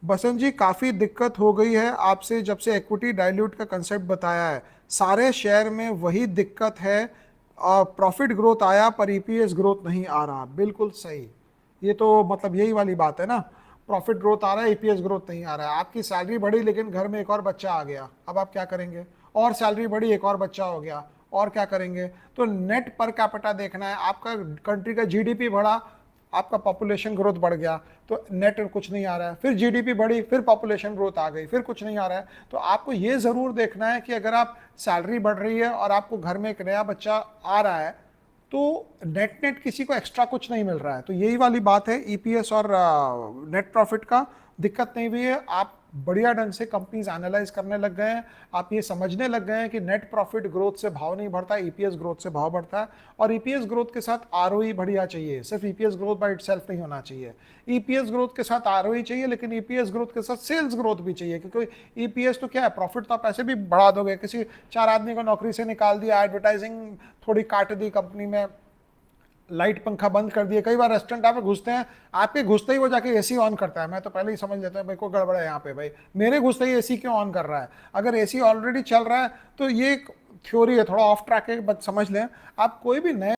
बसंत जी, काफी दिक्कत हो गई है आपसे जब से इक्विटी डाइल्यूट का कंसेप्ट बताया है। सारे शेयर में वही दिक्कत है। प्रॉफिट ग्रोथ आया पर ईपीएस ग्रोथ नहीं आ रहा, बिल्कुल सही। ये तो मतलब यही वाली बात है ना। प्रॉफिट ग्रोथ आ रहा है, ईपीएस ग्रोथ नहीं आ रहा है। आपकी सैलरी बढ़ी लेकिन घर में एक और बच्चा आ गया, अब आप क्या करेंगे? और सैलरी बढ़ी, एक और बच्चा हो गया, और क्या करेंगे? तो नेट पर कैपिटा देखना है आपका। कंट्री का जीडीपी बढ़ा, आपका पॉपुलेशन ग्रोथ बढ़ गया, तो नेट कुछ नहीं आ रहा है। फिर जीडीपी बढ़ी, फिर पॉपुलेशन ग्रोथ आ गई, फिर कुछ नहीं आ रहा है। तो आपको ये जरूर देखना है कि अगर आप सैलरी बढ़ रही है और आपको घर में एक नया बच्चा आ रहा है, तो नेट नेट किसी को एक्स्ट्रा कुछ नहीं मिल रहा है। तो यही वाली बात है ईपीएस और नेट प्रॉफिट का। दिक्कत नहीं हुई है। आप बढ़िया ढंग से कंपनीज एनालाइज करने लग गए हैं। आप ये समझने लग गए हैं कि नेट प्रॉफिट ग्रोथ से भाव नहीं बढ़ता, ईपीएस ग्रोथ से भाव बढ़ता है। और ईपीएस ग्रोथ के साथ आरओई बढ़िया चाहिए, सिर्फ ईपीएस ग्रोथ बाय इटसेल्फ नहीं होना चाहिए। ईपीएस ग्रोथ के साथ आरओई चाहिए, लेकिन ईपीएस ग्रोथ के साथ सेल्स ग्रोथ भी चाहिए। क्योंकि ईपीएस तो क्या है, प्रॉफिट तो आप ऐसे भी बढ़ा दोगे। किसी चार आदमी को नौकरी से निकाल दिया, एडवर्टाइजिंग थोड़ी काट दी कंपनी में, लाइट पंखा बंद कर दिए। कई बार रेस्टोरेंट आप घुसते हैं, आपके घुसते ही वो जाके एसी ऑन करता है। मैं तो पहले ही समझ लेता हूँ भाई को गड़बड़ है यहाँ पे, भाई मेरे घुसते ही एसी क्यों ऑन कर रहा है? अगर एसी ऑलरेडी चल रहा है तो ये थ्योरी है, थोड़ा ऑफ ट्रैक है, बट समझ लें। आप कोई भी नए